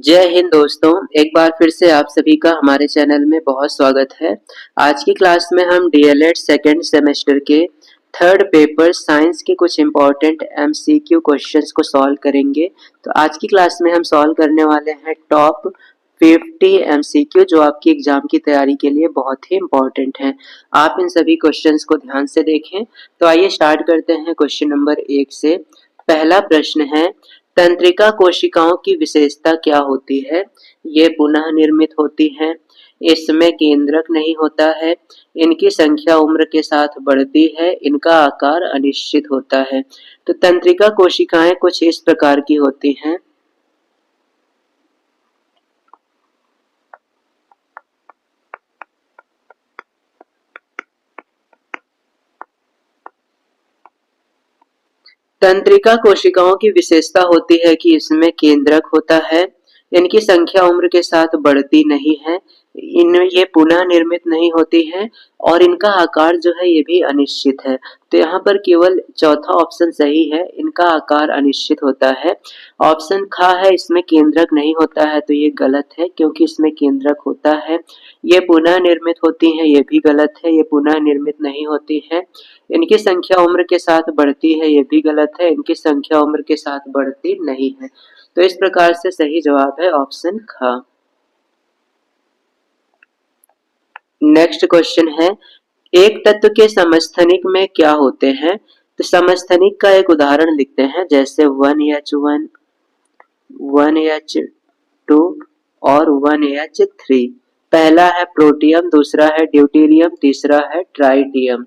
जय हिंद दोस्तों, एक बार फिर से आप सभी का हमारे चैनल में बहुत स्वागत है। आज की क्लास में हम डीएलएड सेकेंड सेमेस्टर के थर्ड पेपर साइंस के कुछ इम्पोर्टेंट एमसीक्यू क्वेश्चंस को सॉल्व करेंगे। तो आज की क्लास में हम सॉल्व करने वाले हैं टॉप 50 एमसीक्यू जो आपकी एग्जाम की तैयारी के लिए बहुत ही इम्पोर्टेंट हैं। आप इन सभी क्वेश्चंस को ध्यान से देखें। तो आइए स्टार्ट करते हैं क्वेश्चन नंबर 1 से। पहला प्रश्न है, तंत्रिका कोशिकाओं की विशेषता क्या होती है? ये पुनः निर्मित होती हैं, इसमें केंद्रक नहीं होता है, इनकी संख्या उम्र के साथ बढ़ती है, इनका आकार अनिश्चित होता है। तो तंत्रिका कोशिकाएं कुछ इस प्रकार की होती हैं। तंत्रिका कोशिकाओं की विशेषता होती है कि इसमें केंद्रक होता है, इनकी संख्या उम्र के साथ बढ़ती नहीं है, ये पुनः निर्मित नहीं होती है और इनका आकार जो है ये भी अनिश्चित है। तो यहाँ पर केवल चौथा ऑप्शन सही है, इनका आकार अनिश्चित होता है। ऑप्शन ख है, इसमें केंद्रक नहीं होता है, तो ये गलत है क्योंकि इसमें केंद्रक होता है। ये पुनः निर्मित होती है, ये भी गलत है, ये पुनः निर्मित नहीं होती है। इनकी संख्या उम्र के साथ बढ़ती है, ये भी गलत है, इनकी संख्या उम्र के साथ बढ़ती नहीं है। तो इस प्रकार से सही जवाब है ऑप्शन ख। नेक्स्ट क्वेश्चन है, एक तत्व के समस्थानिक में क्या होते हैं? तो समस्थानिक का एक उदाहरण लिखते हैं, जैसे 1H1, 1H2 और 1H3। पहला है प्रोटियम, दूसरा है ड्यूटेरियम, तीसरा है ट्राइटियम।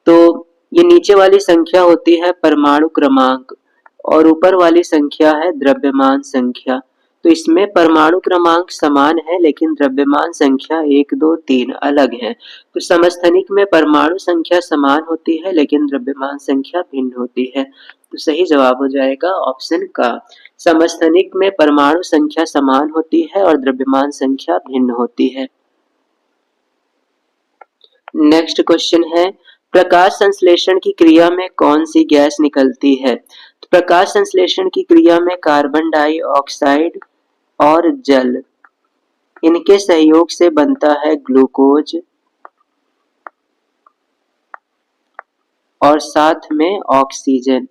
तो ये नीचे वाली संख्या होती है परमाणु क्रमांक और ऊपर वाली संख्या है द्रव्यमान संख्या। तो इसमें परमाणु क्रमांक समान है लेकिन द्रव्यमान संख्या 1, 2, 3 अलग है। तो समस्थानिक में परमाणु संख्या समान होती है लेकिन द्रव्यमान संख्या भिन्न होती है। तो सही जवाब हो जाएगा ऑप्शन का। समस्थानिक में परमाणु संख्या समान होती है और द्रव्यमान संख्या भिन्न होती है। नेक्स्ट क्वेश्चन है, प्रकाश संश्लेषण की क्रिया में कौन सी गैस निकलती है? तो प्रकाश संश्लेषण की क्रिया में कार्बन डाइऑक्साइड और जल, इनके सहयोग से बनता है ग्लूकोज और साथ में ऑक्सीजन।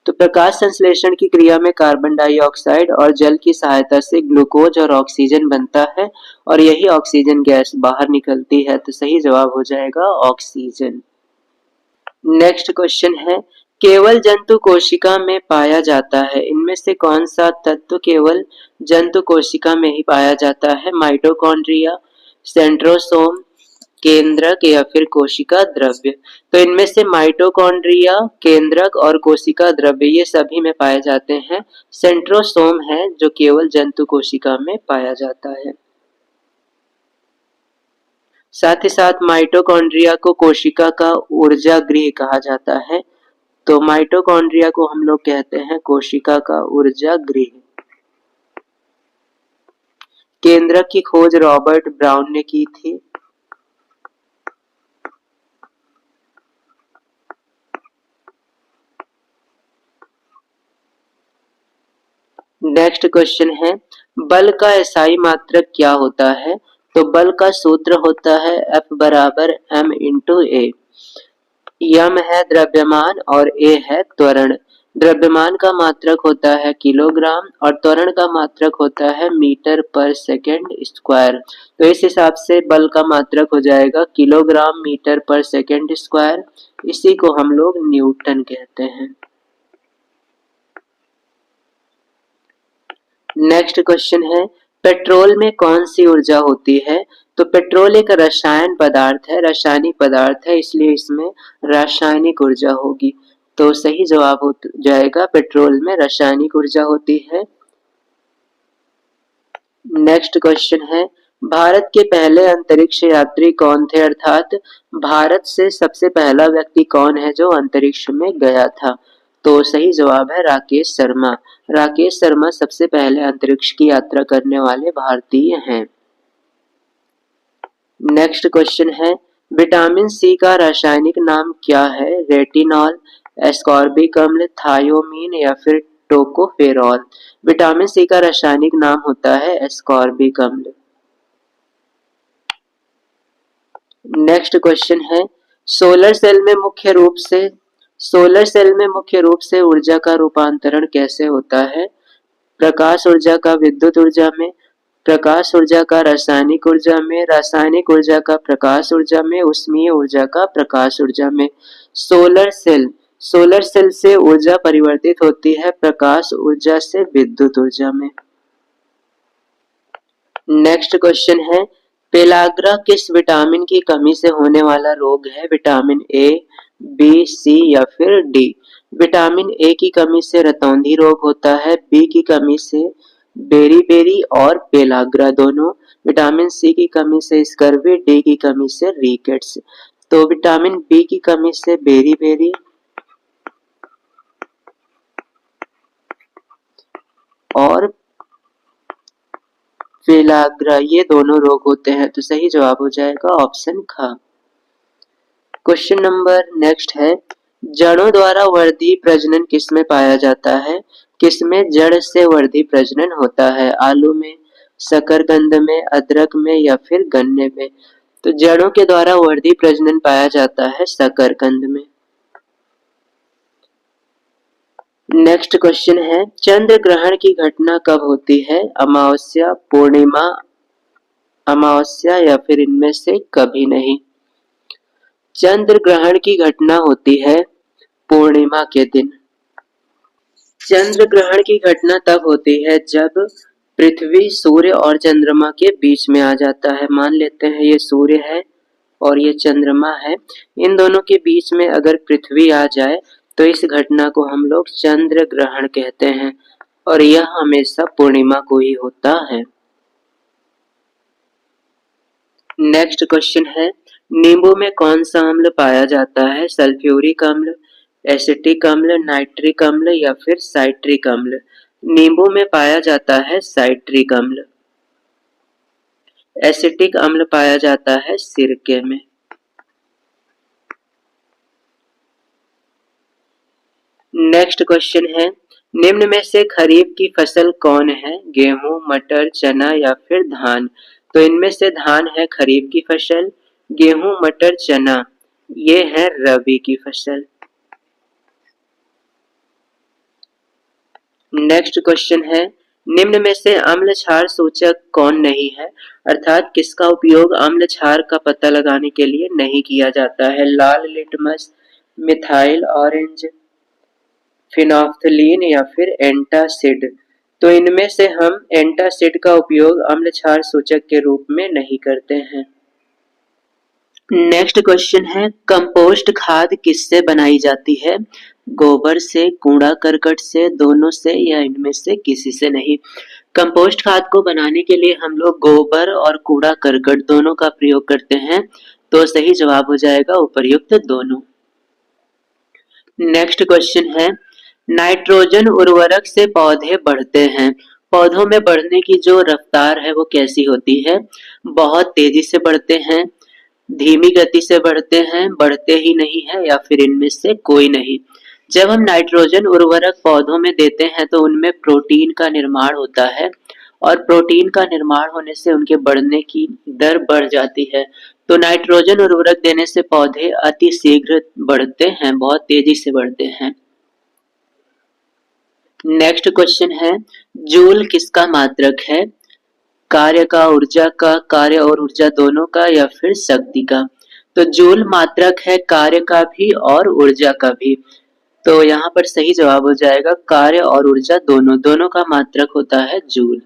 तो प्रकाश संश्लेषण की क्रिया में कार्बन डाइऑक्साइड और जल की सहायता से ग्लूकोज और ऑक्सीजन बनता है और यही ऑक्सीजन गैस बाहर निकलती है। तो सही जवाब हो जाएगा ऑक्सीजन। नेक्स्ट क्वेश्चन है, केवल जंतु कोशिका में पाया जाता है, इनमें से कौन सा तत्व केवल जंतु कोशिका में ही पाया जाता है? माइटोकॉन्ड्रिया, सेंट्रोसोम, केंद्रक या फिर कोशिका द्रव्य। तो इनमें से माइटोकॉन्ड्रिया, केंद्रक और कोशिका द्रव्य ये सभी में पाए जाते हैं। सेंट्रोसोम है जो केवल जंतु कोशिका में पाया जाता है। साथ ही साथ माइटोकॉन्ड्रिया को कोशिका का ऊर्जा गृह कहा जाता है। तो माइटोकॉन्ड्रिया को हम लोग कहते हैं कोशिका का ऊर्जा गृह। केंद्रक की खोज रॉबर्ट ब्राउन ने की थी। नेक्स्ट क्वेश्चन है, बल का एसआई मात्रक क्या होता है? तो बल का सूत्र होता है F बराबर m इंटू ए। यम है द्रव्यमान और ए है त्वरण। द्रव्यमान का मात्रक होता है किलोग्राम और त्वरण का मात्रक होता है मीटर पर सेकेंड स्क्वायर। तो इस हिसाब से बल का मात्रक हो जाएगा किलोग्राम मीटर पर सेकेंड स्क्वायर। इसी को हम लोग न्यूटन कहते हैं। नेक्स्ट क्वेश्चन है, पेट्रोल में कौन सी ऊर्जा होती है? तो पेट्रोल एक रसायन पदार्थ है, रासायनिक पदार्थ है, इसलिए इसमें रासायनिक ऊर्जा होगी। तो सही जवाब हो जाएगा पेट्रोल में रासायनिक ऊर्जा होती है। नेक्स्ट क्वेश्चन है, भारत के पहले अंतरिक्ष यात्री कौन थे? अर्थात भारत से सबसे पहला व्यक्ति कौन है जो अंतरिक्ष में गया था? तो सही जवाब है राकेश शर्मा। राकेश शर्मा सबसे पहले अंतरिक्ष की यात्रा करने वाले भारतीय हैं। नेक्स्ट क्वेश्चन है, विटामिन सी का रासायनिक नाम क्या है? रेटिनॉल, एस्कॉर्बिक अम्ल, थायोमीन या फिर टोकोफेरॉल। विटामिन सी का रासायनिक नाम होता है एस्कॉर्बिक अम्ल। नेक्स्ट क्वेश्चन है, सोलर सेल में मुख्य रूप से ऊर्जा का रूपांतरण कैसे होता है? प्रकाश ऊर्जा का विद्युत ऊर्जा में, प्रकाश ऊर्जा का रासायनिक ऊर्जा में, रासायनिक ऊर्जा का प्रकाश ऊर्जा में, ऊष्मीय ऊर्जा का प्रकाश ऊर्जा में। सोलर सेल से ऊर्जा परिवर्तित होती है प्रकाश ऊर्जा से विद्युत ऊर्जा में। नेक्स्ट क्वेश्चन है, पेलाग्रा किस विटामिन की कमी से होने वाला रोग है? विटामिन ए, बी, सी या फिर डी? विटामिन ए की कमी से रतौंधी रोग होता है, बी की कमी से बेरी और पेलाग्रा दोनों, विटामिन सी की कमी से स्कर्वी, डी की कमी से रिकेट्स। तो विटामिन बी की कमी से बेरी और पेलाग्रा ये दोनों रोग होते हैं। तो सही जवाब हो जाएगा ऑप्शन ख। क्वेश्चन नंबर नेक्स्ट है, जड़ों द्वारा वर्धी प्रजनन किसमें पाया जाता है? किसमें जड़ से वर्धी प्रजनन होता है? आलू में, शकरकंद में, अदरक में या फिर गन्ने में? तो जड़ों के द्वारा वर्धी प्रजनन पाया जाता है शकरकंद में। नेक्स्ट क्वेश्चन है, चंद्र ग्रहण की घटना कब होती है? अमावस्या, पूर्णिमा, अमावस्या या फिर इनमें से कभी नहीं? चंद्र ग्रहण की घटना होती है पूर्णिमा के दिन। चंद्र ग्रहण की घटना तब होती है जब पृथ्वी सूर्य और चंद्रमा के बीच में आ जाता है। मान लेते हैं ये सूर्य है और ये चंद्रमा है, इन दोनों के बीच में अगर पृथ्वी आ जाए तो इस घटना को हम लोग चंद्र ग्रहण कहते हैं और यह हमेशा पूर्णिमा को ही होता है। नेक्स्ट क्वेश्चन है, नींबू में कौन सा अम्ल पाया जाता है? सल्फ्यूरिक अम्ल, एसिटिक अम्ल, नाइट्रिक अम्ल या फिर साइट्रिक अम्ल? नींबू में पाया जाता है साइट्रिक अम्ल। एसिटिक अम्ल पाया जाता है सिरके में। नेक्स्ट क्वेश्चन है, निम्न में से खरीफ की फसल कौन है? गेहूं, मटर, चना या फिर धान? तो इनमें से धान है खरीफ की फसल, गेहूं, मटर, चना ये है रबी की फसल। नेक्स्ट क्वेश्चन है, निम्न में से अम्ल क्षार सूचक कौन नहीं है? अर्थात किसका उपयोग अम्ल क्षार का पता लगाने के लिए नहीं किया जाता है? लाल लिटमस, मिथाइल ऑरेंज, फिनोफ्थलीन या फिर एंटासिड? तो इनमें से हम एंटासिड का उपयोग अम्ल क्षार सूचक के रूप में नहीं करते हैं। नेक्स्ट क्वेश्चन है, कंपोस्ट खाद किससे बनाई जाती है? गोबर से, कूड़ा करकट से, दोनों से या इनमें से किसी से नहीं? कंपोस्ट खाद को बनाने के लिए हम लोग गोबर और कूड़ा करकट दोनों का प्रयोग करते हैं। तो सही जवाब हो जाएगा उपर्युक्त दोनों। नेक्स्ट क्वेश्चन है, नाइट्रोजन उर्वरक से पौधे बढ़ते हैं। पौधों में बढ़ने की जो रफ्तार है वो कैसी होती है? बहुत तेजी से बढ़ते हैं, धीमी गति से बढ़ते हैं, बढ़ते ही नहीं है या फिर इनमें से कोई नहीं? जब हम नाइट्रोजन उर्वरक पौधों में देते हैं तो उनमें प्रोटीन का निर्माण होता है और प्रोटीन का निर्माण होने से उनके बढ़ने की दर बढ़ जाती है। तो नाइट्रोजन उर्वरक देने से पौधे अति शीघ्र बढ़ते हैं, बहुत तेजी से बढ़ते हैं। नेक्स्ट क्वेश्चन है, जूल किसका मात्रक है? कार्य का, ऊर्जा का, कार्य और ऊर्जा दोनों का या फिर शक्ति का? तो जूल मात्रक है कार्य का भी और ऊर्जा का भी। तो यहाँ पर सही जवाब हो जाएगा कार्य और ऊर्जा दोनों का मात्रक होता है जूल।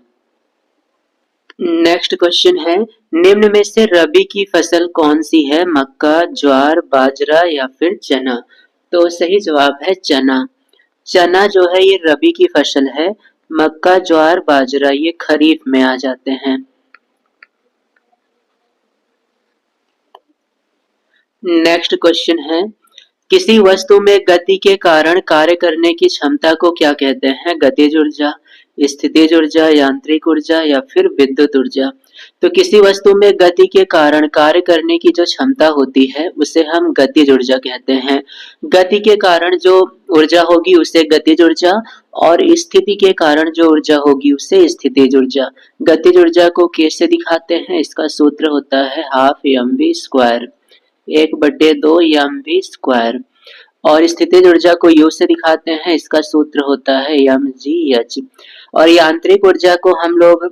नेक्स्ट क्वेश्चन है, निम्न में से रबी की फसल कौन सी है? मक्का, ज्वार, बाजरा या फिर चना? तो सही जवाब है चना। चना जो है ये रबी की फसल है, मक्का, ज्वार, बाजरा ये खरीफ में आ जाते हैं। नेक्स्ट क्वेश्चन है, किसी वस्तु में गति के कारण कार्य करने की क्षमता को क्या कहते हैं? गतिज ऊर्जा, स्थितिज ऊर्जा, यांत्रिक ऊर्जा या फिर विद्युत ऊर्जा? तो किसी वस्तु में गति के कारण कार्य करने की जो क्षमता होती है उसे हम गतिज ऊर्जा कहते हैं। गति के कारण जो ऊर्जा होगी उसे गतिज ऊर्जा, और स्थिति के कारण जो ऊर्जा होगी उसे स्थितिज ऊर्जा। गतिज ऊर्जा को कैसे दिखाते हैं, इसका सूत्र होता है half mv square, 1/2 mv square. और स्थितिज ऊर्जा को यू से दिखाते हैं, इसका सूत्र होता है mgh। और यांत्रिक ऊर्जा को हम लोग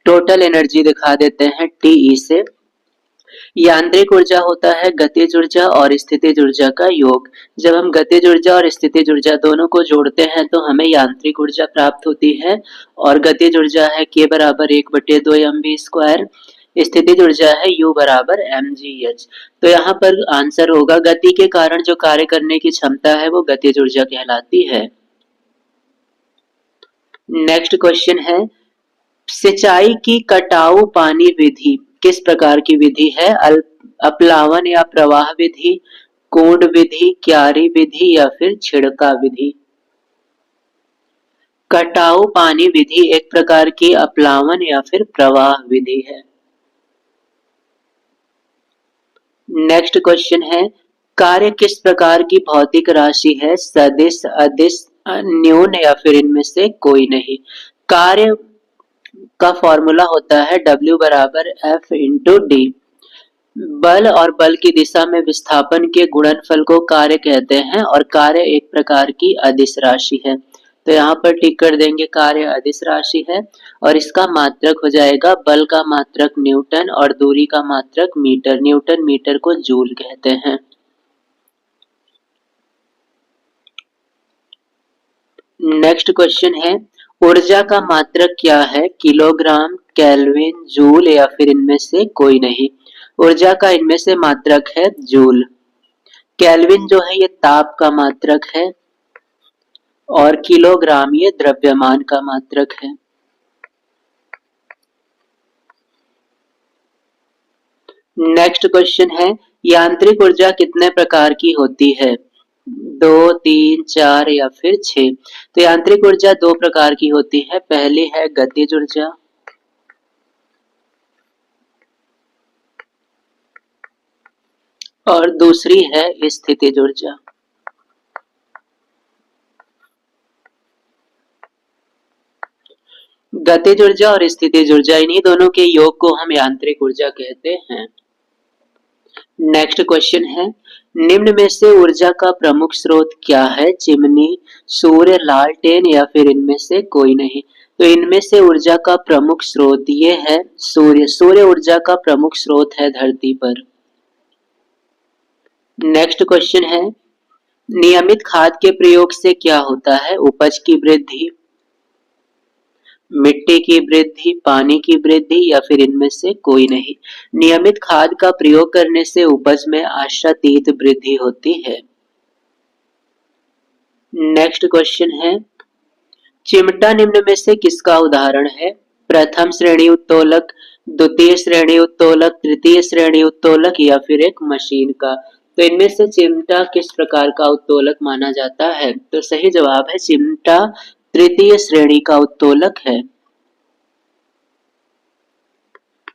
टोटल एनर्जी दिखा देते हैं टी से। यांत्रिक ऊर्जा होता है गतिज ऊर्जा और स्थितिज ऊर्जा का योग। जब हम गतिज ऊर्जा और स्थितिज ऊर्जा दोनों को जोड़ते हैं तो हमें यांत्रिक ऊर्जा प्राप्त होती है, और गतिज ऊर्जा है k बराबर 1/2 mv स्क्वायर, स्थितिज ऊर्जा है u बराबर mgh। तो यहाँ पर आंसर होगा गति के कारण जो कार्य करने की क्षमता है वो गतिज ऊर्जा कहलाती है। नेक्स्ट क्वेश्चन है, सिंचाई की कटाऊ पानी विधि किस प्रकार की विधि है? अपलावन या प्रवाह विधि, कूंड विधि, क्यारी विधि या फिर छिड़काव विधि? कटाऊ पानी विधि एक प्रकार की अपलावन या फिर प्रवाह विधि है। नेक्स्ट क्वेश्चन है, कार्य किस प्रकार की भौतिक राशि है? सदिश, अदिश, न्यून या फिर इनमें से कोई नहीं? कार्य का फॉर्मूला होता है W बराबर F इंटू डी। बल और बल की दिशा में विस्थापन के गुणनफल को कार्य कहते हैं, और कार्य एक प्रकार की अदिश राशि है। तो यहाँ पर टिक कर देंगे, कार्य अदिश राशि है, और इसका मात्रक हो जाएगा बल का मात्रक न्यूटन और दूरी का मात्रक मीटर। न्यूटन मीटर को जूल कहते हैं। नेक्स्ट क्वेश्चन है, ऊर्जा का मात्रक क्या है? किलोग्राम, केल्विन, जूल या फिर इनमें से कोई नहीं? ऊर्जा का इनमें से मात्रक है जूल। केल्विन जो है ये ताप का मात्रक है, और किलोग्राम ये द्रव्यमान का मात्रक है। नेक्स्ट क्वेश्चन है, यांत्रिक ऊर्जा कितने प्रकार की होती है? 2, 3, 4 या फिर 6? तो यांत्रिक ऊर्जा दो प्रकार की होती है। पहली है गतिज ऊर्जा, और दूसरी है स्थितिज ऊर्जा। गतिज ऊर्जा और स्थितिज ऊर्जा, इन्हीं दोनों के योग को हम यांत्रिक ऊर्जा कहते हैं। नेक्स्ट क्वेश्चन है, निम्न में से ऊर्जा का प्रमुख स्रोत क्या है? चिमनी, सूर्य, लालटेन या फिर इनमें से कोई नहीं? तो इनमें से ऊर्जा का प्रमुख स्रोत ये है सूर्य। सूर्य ऊर्जा का प्रमुख स्रोत है धरती पर। नेक्स्ट क्वेश्चन है, नियमित खाद के प्रयोग से क्या होता है? उपज की वृद्धि, मिट्टी की वृद्धि, पानी की वृद्धि या फिर इनमें से कोई नहीं? नियमित खाद का प्रयोग करने से उपज में आशातीत वृद्धि होती है। नेक्स्ट क्वेश्चन है, चिमटा निम्न में से किसका उदाहरण है? प्रथम श्रेणी उत्तोलक, द्वितीय श्रेणी उत्तोलक, तृतीय श्रेणी उत्तोलक या फिर एक मशीन का? तो इनमें से चिमटा किस प्रकार का उत्तोलक माना जाता है? तो सही जवाब है चिमटा तृतीय श्रेणी का उत्तोलक है।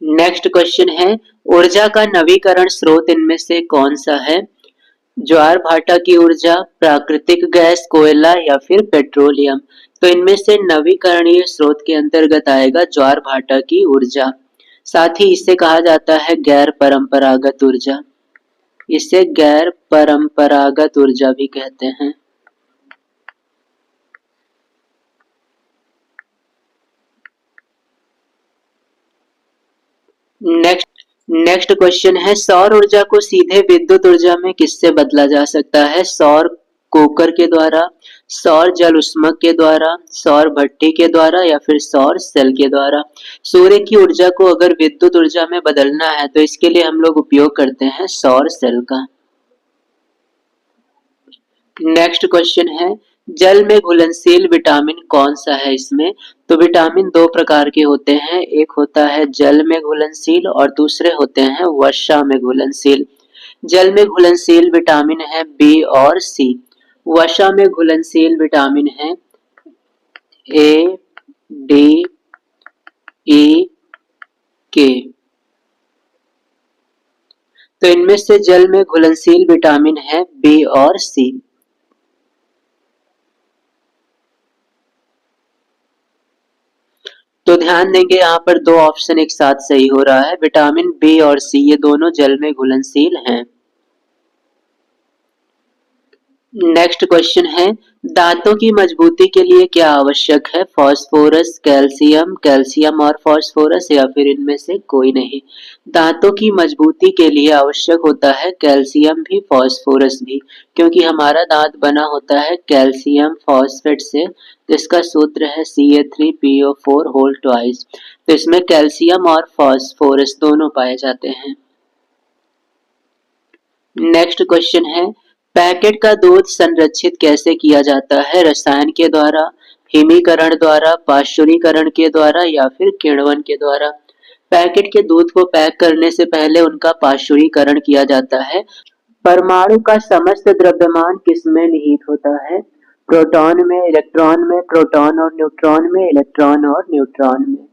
नेक्स्ट क्वेश्चन है, ऊर्जा का नवीकरण स्रोत इनमें से कौन सा है? ज्वार भाटा की ऊर्जा, प्राकृतिक गैस, कोयला या फिर पेट्रोलियम? तो इनमें से नवीकरणीय स्रोत के अंतर्गत आएगा ज्वार भाटा की ऊर्जा। साथ ही इसे कहा जाता है गैर परंपरागत ऊर्जा। इसे गैर परंपरागत ऊर्जा भी कहते हैं। नेक्स्ट क्वेश्चन है, सौर ऊर्जा को सीधे विद्युत ऊर्जा में किससे बदला जा सकता है? सौर कुकर के द्वारा, सौर जल उष्मक के द्वारा, सौर भट्टी के द्वारा या फिर सौर सेल के द्वारा? सूर्य की ऊर्जा को अगर विद्युत ऊर्जा में बदलना है तो इसके लिए हम लोग उपयोग करते हैं सौर सेल का। नेक्स्ट क्वेश्चन है, जल में घुलनशील विटामिन कौन सा है इसमें? तो विटामिन दो प्रकार के होते हैं, एक होता है जल में घुलनशील और दूसरे होते हैं वर्षा में घुलनशील। जल में घुलनशील विटामिन है बी और सी। वर्षा में घुलनशील विटामिन है ए, तो इनमें से जल में घुलनशील विटामिन है बी और सी। तो ध्यान देंगे यहाँ पर दो ऑप्शन एक साथ सही हो रहा है, विटामिन बी और सी ये दोनों जल में घुलनशील हैं। नेक्स्ट क्वेश्चन है, दांतों की मजबूती के लिए क्या आवश्यक है? फास्फोरस, कैल्शियम, कैल्शियम और फास्फोरस या फिर इनमें से कोई नहीं। दांतों की मजबूती के लिए आवश्यक होता है कैल्शियम भी फास्फोरस भी, क्योंकि हमारा दांत बना होता है कैल्शियम फॉस्फेट से, जिसका सूत्र है CA3PO4 होल ट्वाइस। तो इसमें कैल्शियम और फास्फोरस दोनों पाए जाते हैं। नेक्स्ट क्वेश्चन है, पैकेट का दूध संरक्षित कैसे किया जाता है? रसायन के द्वारा, हिमीकरण द्वारा, पाश्चुरीकरण के द्वारा या फिर किण्वन के द्वारा। पैकेट के दूध को पैक करने से पहले उनका पाश्चुरीकरण किया जाता है। परमाणु का समस्त द्रव्यमान किसमें निहित होता है? प्रोटॉन में, इलेक्ट्रॉन में, प्रोटॉन और न्यूट्रॉन में, इलेक्ट्रॉन और न्यूट्रॉन में।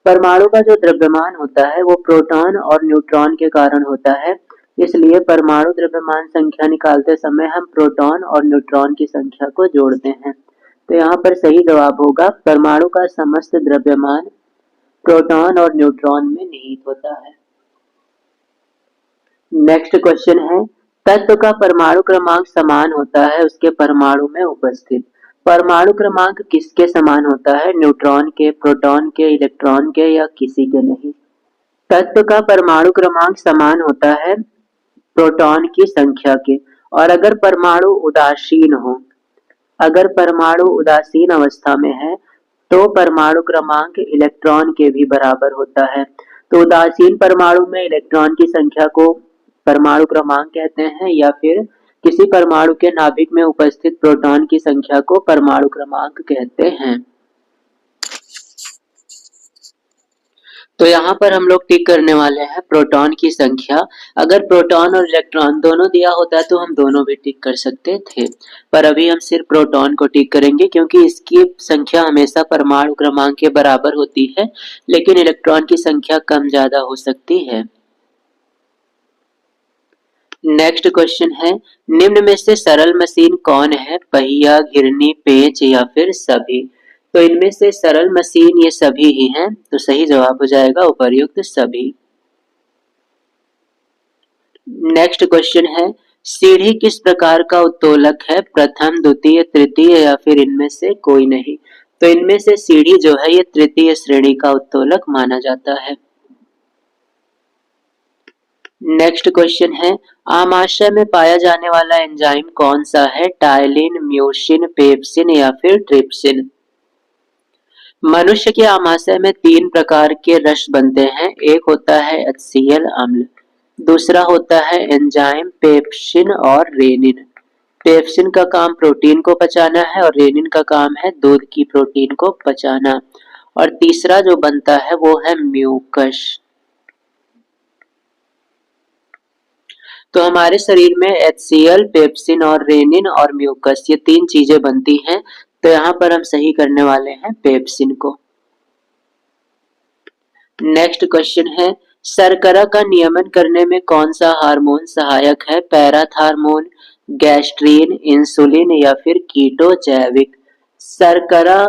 परमाणु का जो द्रव्यमान होता है वो प्रोटॉन और न्यूट्रॉन के कारण होता है, इसलिए परमाणु द्रव्यमान संख्या निकालते समय हम प्रोटॉन और न्यूट्रॉन की संख्या को जोड़ते हैं। तो यहाँ पर सही जवाब होगा परमाणु का समस्त द्रव्यमान प्रोटॉन और न्यूट्रॉन में निहित होता है। नेक्स्ट क्वेश्चन है, तत्व का परमाणु क्रमांक समान होता है उसके परमाणु में उपस्थित। परमाणु क्रमांक किसके समान होता है? न्यूट्रॉन के, प्रोटॉन के, इलेक्ट्रॉन के या किसी के नहीं। तत्व का परमाणु क्रमांक समान होता है प्रोटॉन की संख्या के, और अगर परमाणु उदासीन हो, अगर परमाणु उदासीन अवस्था में है तो परमाणु क्रमांक इलेक्ट्रॉन के भी बराबर होता है। तो उदासीन परमाणु में इलेक्ट्रॉन की संख्या को परमाणु क्रमांक कहते हैं, या फिर किसी परमाणु के नाभिक में उपस्थित प्रोटॉन की संख्या को परमाणु क्रमांक कहते हैं। तो यहाँ पर हम लोग टिक करने वाले हैं प्रोटॉन की संख्या। अगर प्रोटॉन और इलेक्ट्रॉन दोनों दिया होता तो हम दोनों भी टिक कर सकते थे, पर अभी हम सिर्फ प्रोटॉन को टिक करेंगे क्योंकि इसकी संख्या हमेशा परमाणु क्रमांक के बराबर होती है, लेकिन इलेक्ट्रॉन की संख्या कम ज्यादा हो सकती है। नेक्स्ट क्वेश्चन है, निम्न में से सरल मशीन कौन है? पहिया, घिरनी, पेंच या फिर सभी। तो इनमें से सरल मशीन ये सभी ही हैं, तो सही जवाब हो जाएगा उपर्युक्त सभी। नेक्स्ट क्वेश्चन है, सीढ़ी किस प्रकार का उत्तोलक है? प्रथम, द्वितीय, तृतीय या फिर इनमें से कोई नहीं। तो इनमें से सीढ़ी जो है ये तृतीय श्रेणी का उत्तोलक माना जाता है। नेक्स्ट क्वेश्चन है, आमाशय में पाया जाने वाला एंजाइम कौन सा है? टायलिन, म्यूसिन, पेप्सिन या फिर ट्रिप्सिन। मनुष्य के आमाशय में 3 प्रकार के रस बनते हैं, एक होता है HCl अम्ल, दूसरा होता है एंजाइम पेप्सिन और रेनिन। पेप्सिन का काम प्रोटीन को पचाना है और रेनिन का काम है दूध की प्रोटीन को पचाना, और तीसरा जो बनता है वो है म्यूकस। तो हमारे शरीर में HCl, पेप्सिन और रेनिन और म्यूकस ये 3 चीजें बनती हैं, तो यहाँ पर हम सही करने वाले हैं पेप्सिन को। नेक्स्ट क्वेश्चन है, शर्करा का नियमन करने में कौन सा हार्मोन सहायक है? पैराथार्मोन, गैस्ट्रीन, इंसुलिन या फिर कीटो जैविक। शर्करा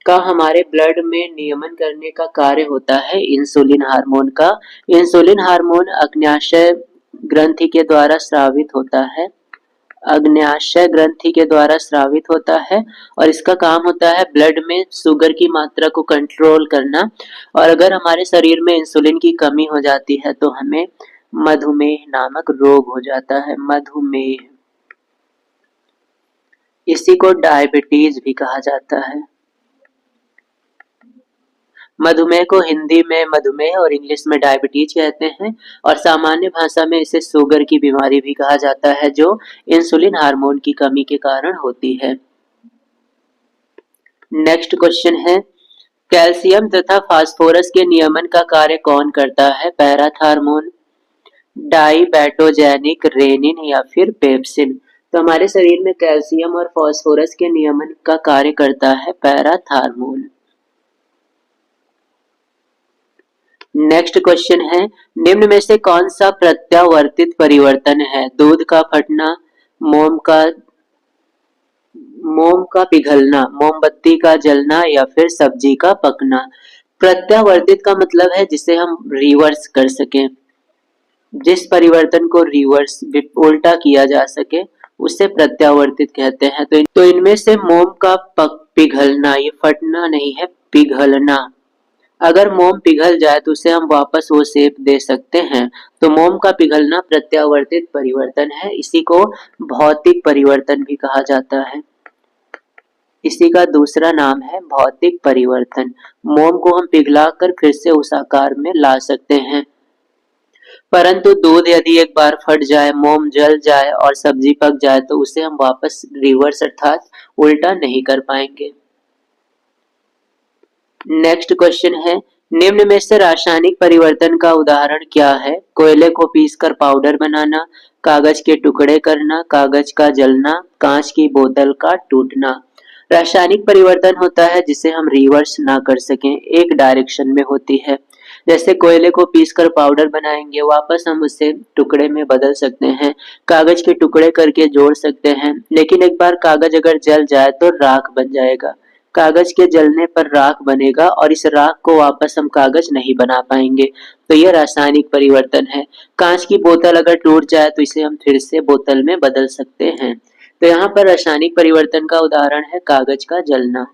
का हमारे ब्लड में नियमन करने का कार्य होता है इंसुलिन हार्मोन का। इंसुलिन हार्मोन अग्न्याशय ग्रंथि के द्वारा स्रावित होता है, अग्न्याशय ग्रंथि के द्वारा स्रावित होता है, और इसका काम होता है ब्लड में शुगर की मात्रा को कंट्रोल करना। और अगर हमारे शरीर में इंसुलिन की कमी हो जाती है तो हमें मधुमेह नामक रोग हो जाता है, मधुमेह। इसी को डायबिटीज भी कहा जाता है। मधुमेह को हिंदी में मधुमेह और इंग्लिश में डायबिटीज कहते हैं, और सामान्य भाषा में इसे शुगर की बीमारी भी कहा जाता है, जो इंसुलिन हार्मोन की कमी के कारण होती है। नेक्स्ट क्वेश्चन है, कैल्शियम तथा फास्फोरस के नियमन का कार्य कौन करता है? पैराथार्मोन, डाइबैटोजेनिक, रेनिन या फिर पेप्सिन। तो हमारे शरीर में कैल्शियम और फास्फोरस के नियमन का कार्य करता है पैराथार्मोन। नेक्स्ट क्वेश्चन है, निम्न में से कौन सा प्रत्यावर्तित परिवर्तन है? दूध का फटना, मोम का पिघलना, मोमबत्ती का जलना या फिर सब्जी का पकना। प्रत्यावर्तित का मतलब है जिसे हम रिवर्स कर सकें, जिस परिवर्तन को रिवर्स उल्टा किया जा सके उसे प्रत्यावर्तित कहते हैं। तो इनमें से मोम का पिघलना, ये फटना नहीं है, पिघलना। अगर मोम पिघल जाए तो उसे हम वापस वो शेप दे सकते हैं। तो मोम का पिघलना प्रत्यावर्तित परिवर्तन है, इसी को भौतिक परिवर्तन भी कहा जाता है। इसी का दूसरा नाम है भौतिक परिवर्तन। मोम को हम पिघलाकर फिर से उस आकार में ला सकते हैं, परंतु दूध यदि एक बार फट जाए, मोम जल जाए और सब्जी पक जाए तो उसे हम वापस रिवर्स अर्थात उल्टा नहीं कर पाएंगे। नेक्स्ट क्वेश्चन है, निम्न में से रासायनिक परिवर्तन का उदाहरण क्या है? कोयले को पीसकर पाउडर बनाना, कागज के टुकड़े करना, कागज का जलना, कांच की बोतल का टूटना। रासायनिक परिवर्तन होता है जिसे हम रिवर्स ना कर सकें, एक डायरेक्शन में होती है। जैसे कोयले को पीसकर पाउडर बनाएंगे, वापस हम उसे टुकड़े में बदल सकते हैं, कागज के टुकड़े करके जोड़ सकते हैं, लेकिन एक बार कागज अगर जल जाए तो राख बन जाएगा। कागज के जलने पर राख बनेगा और इस राख को वापस हम कागज नहीं बना पाएंगे। तो यह रासायनिक परिवर्तन है। कांच की बोतल अगर टूट जाए तो इसे हम फिर से बोतल में बदल सकते हैं। तो यहाँ पर रासायनिक परिवर्तन का उदाहरण है कागज का जलना।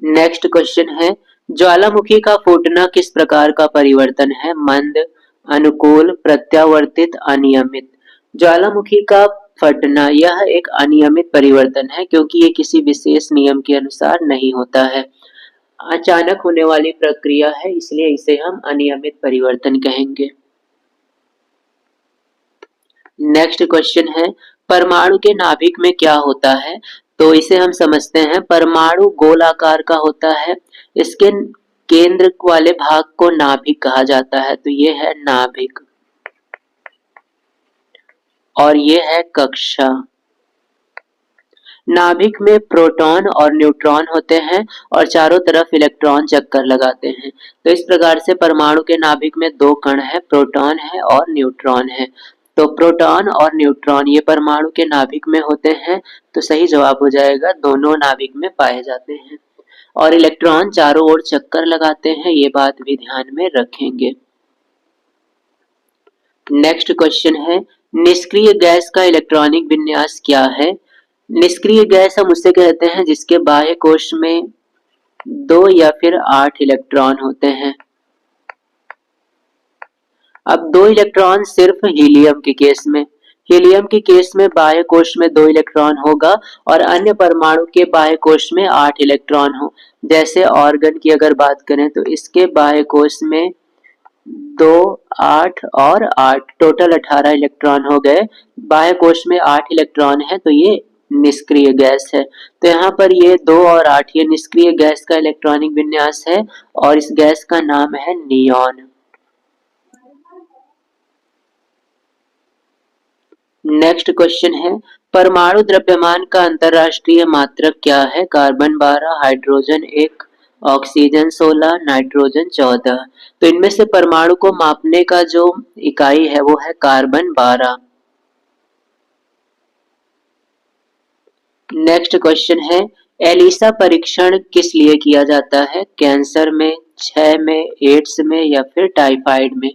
नेक्स्ट क्वेश्चन है, ज्वालामुखी का फूटना किस प्रकार का परिवर्तन है? मंद, अनुकूल, प्रत्यावर्तित, अनियमित। ज्वालामुखी का फटना यह एक अनियमित परिवर्तन है, क्योंकि ये किसी विशेष नियम के अनुसार नहीं होता है, अचानक होने वाली प्रक्रिया है, इसलिए इसे हम अनियमित परिवर्तन कहेंगे। नेक्स्ट क्वेश्चन है, परमाणु के नाभिक में क्या होता है? तो इसे हम समझते हैं। परमाणु गोल आकार का होता है, इसके केंद्र वाले भाग को नाभिक कहा जाता है। तो ये है नाभिक और ये है कक्षा। नाभिक में प्रोटॉन और न्यूट्रॉन होते हैं और चारों तरफ इलेक्ट्रॉन चक्कर लगाते हैं। तो इस प्रकार से परमाणु के नाभिक में दो कण है, प्रोटॉन है और न्यूट्रॉन है। तो प्रोटॉन और न्यूट्रॉन ये परमाणु के नाभिक में होते हैं। तो सही जवाब हो जाएगा, दोनों नाभिक में पाए जाते हैं और इलेक्ट्रॉन चारों ओर चक्कर लगाते हैं, ये बात भी ध्यान में रखेंगे। नेक्स्ट क्वेश्चन है, निष्क्रिय गैस का इलेक्ट्रॉनिक विन्यास क्या है? निष्क्रिय गैस हम उसे कहते हैं जिसके बाह्य कोश में 2 या फिर 8 इलेक्ट्रॉन होते हैं। अब 2 इलेक्ट्रॉन सिर्फ हीलियम के केस में बाह्य कोश में 2 इलेक्ट्रॉन होगा और अन्य परमाणु के बाह्य कोश में 8 इलेक्ट्रॉन हो। जैसे ऑर्गन की अगर बात करें तो इसके बाह्य कोश में 2, 8 और 8 टोटल 18 इलेक्ट्रॉन हो गए। बाह्य कोश में 8 इलेक्ट्रॉन है, तो ये निष्क्रिय गैस है। तो यहाँ पर ये 2 और 8 ये निष्क्रिय गैस का इलेक्ट्रॉनिक विन्यास है और इस गैस का नाम है नियॉन। नेक्स्ट क्वेश्चन है, परमाणु द्रव्यमान का अंतरराष्ट्रीय मात्रक क्या है? Carbon 12, hydrogen 1, oxygen 16, nitrogen 14। तो इनमें से परमाणु को मापने का जो इकाई है वो है कार्बन 12। नेक्स्ट क्वेश्चन है, एलिसा परीक्षण किस लिए किया जाता है? कैंसर में, क्षय में, एड्स में या फिर टाइफाइड में?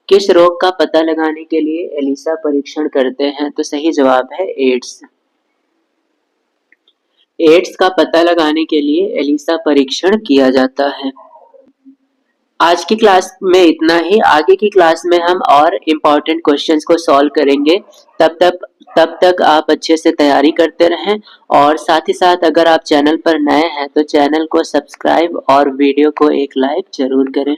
किस रोग का पता लगाने के लिए एलिसा परीक्षण करते हैं? तो सही जवाब है एड्स। एड्स का पता लगाने के लिए एलिसा परीक्षण किया जाता है। आज की क्लास में इतना ही। आगे की क्लास में हम और इम्पोर्टेंट क्वेश्चंस को सॉल्व करेंगे। तब तक आप अच्छे से तैयारी करते रहें और साथ ही साथ अगर आप चैनल पर नए हैं तो चैनल को सब्सक्राइब और वीडियो को एक लाइक जरूर करें।